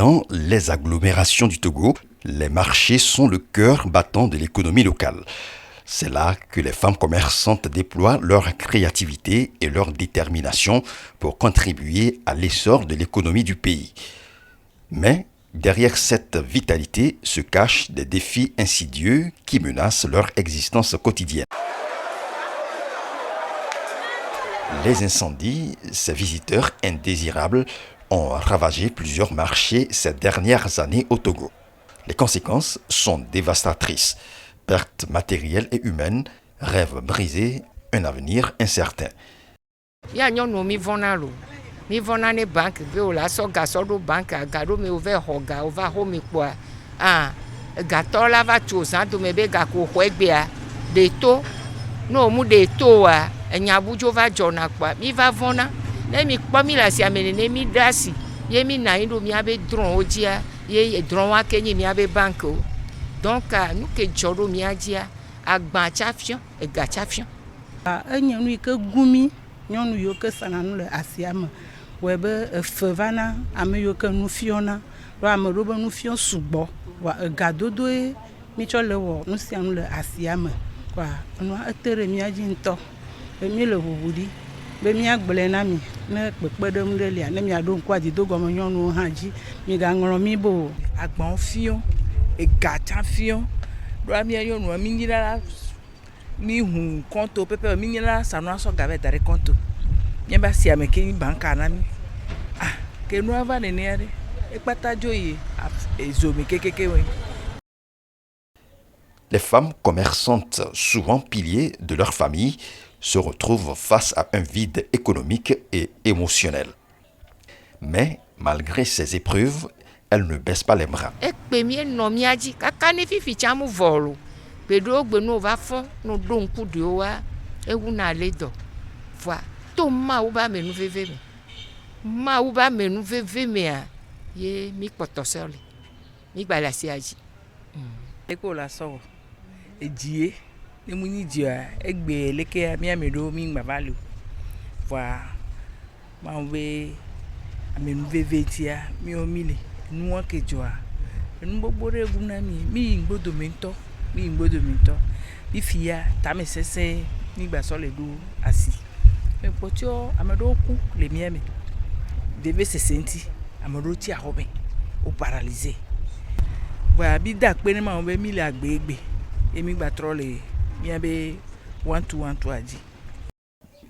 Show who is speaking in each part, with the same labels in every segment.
Speaker 1: Dans les agglomérations du Togo, les marchés sont le cœur battant de l'économie locale. C'est là que les femmes commerçantes déploient leur créativité et leur détermination pour contribuer à l'essor de l'économie du pays. Mais derrière cette vitalité se cachent des défis insidieux qui menacent leur existence quotidienne. Les incendies, ces visiteurs indésirables, ont ravagé plusieurs marchés ces dernières années au Togo. Les conséquences sont dévastatrices. Pertes matérielles et humaines, rêves brisés, un avenir incertain.
Speaker 2: Donc, nous que joro miadia agbanchafion et gachafion.
Speaker 3: Enye que gumi nyɔnu yo ke sana nu le asia me wɔe be evana ame yo ke nu fiona ɖo ame ɖo be nu fiɔ sugbɔ wa egadodoe mitsɔ le wɔ nu sia nu le asia me wa enua ete ɖe mia dzi ŋutɔ be mi le ʋuʋu ɖi be miagblẽ na mi ne kpekpeɖeŋu ɖe lia ne miaɖo ŋku adido gɔme nyɔnuwo hã dzi migaŋlɔ mi be o
Speaker 4: agbawo fiɔ egatsa fiɔ ɖoa mia nyɔnua mi nyina mi hu kɔnto pepe mi nyina sanua sɔ ga ve da ɖe kɔnto miaba si ame ke banka na mi ke nua va nenea ɖe ekpata dzo yi ezomi kekeke we.
Speaker 1: Les femmes commerçantes, souvent piliers de leur famille, se retrouvent face à un vide économique et émotionnel. Mais malgré ces épreuves, elles ne baissent pas les bras.
Speaker 4: Edie ne muni dia egbe leke mi amedo mi gbavalo voa ma we amenu vevetia mi o mile nu wa kejoa nu gbogbo re guna mi ngbodo mento bi fia ta me sese ni gba so le do asi me potio amedo ku le mi ame deve se senti amedo ti ahobe o paralysé voa bi da pe ne ma we mi le agbegbe.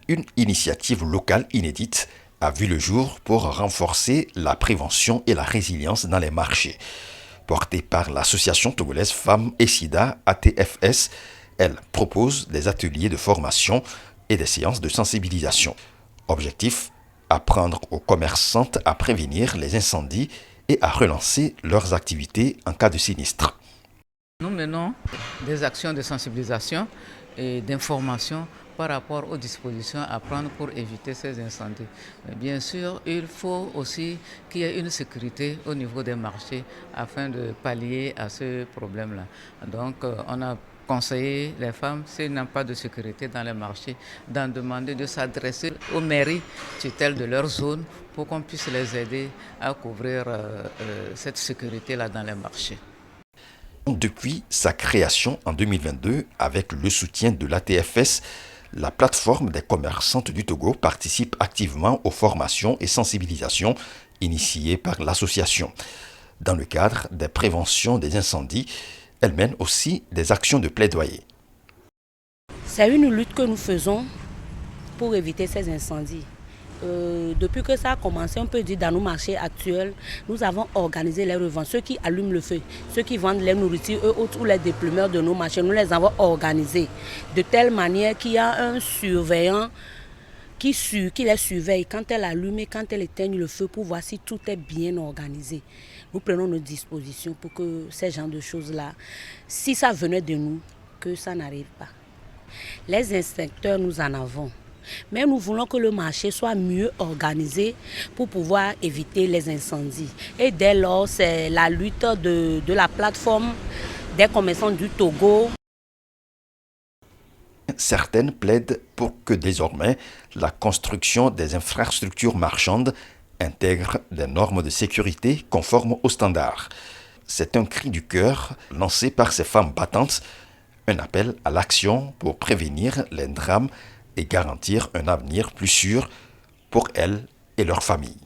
Speaker 1: Une initiative locale inédite a vu le jour pour renforcer la prévention et la résilience dans les marchés. Portée par l'association togolaise Femmes et Sida ATFS, elle propose des ateliers de formation et des séances de sensibilisation. Objectif, apprendre aux commerçantes à prévenir les incendies et à relancer leurs activités en cas de sinistre.
Speaker 5: Nous menons des actions de sensibilisation et d'information par rapport aux dispositions à prendre pour éviter ces incendies. Mais bien sûr, il faut aussi qu'il y ait une sécurité au niveau des marchés afin de pallier à ce problème-là. Donc, on a conseillé les femmes, s'ils n'ont pas de sécurité dans les marchés, d'en demander de s'adresser aux mairies tutelles de leur zone pour qu'on puisse les aider à couvrir cette sécurité-là dans les marchés.
Speaker 1: Depuis sa création en 2022, avec le soutien de l'ATFS, la plateforme des commerçantes du Togo participe activement aux formations et sensibilisations initiées par l'association. Dans le cadre des préventions des incendies, elle mène aussi des actions de plaidoyer.
Speaker 6: C'est une lutte que nous faisons pour éviter ces incendies. Depuis que ça a commencé, on peut dire dans nos marchés actuels, nous avons organisé les reventes. Ceux qui allument le feu, ceux qui vendent les nourritures, eux autres, ou les déplumeurs de nos marchés, nous les avons organisés de telle manière qu'il y a un surveillant qui les surveille quand elle allume et quand elle éteigne le feu pour voir si tout est bien organisé. Nous prenons nos dispositions pour que ces genres de choses-là, si ça venait de nous, que ça n'arrive pas. Les inspecteurs, nous en avons. Mais nous voulons que le marché soit mieux organisé pour pouvoir éviter les incendies. Et dès lors, c'est la lutte de la plateforme des commerçants du Togo.
Speaker 1: Certaines plaident pour que désormais la construction des infrastructures marchandes intègrent des normes de sécurité conformes aux standards. C'est un cri du cœur lancé par ces femmes battantes, un appel à l'action pour prévenir les drames et garantir un avenir plus sûr pour elles et leurs familles.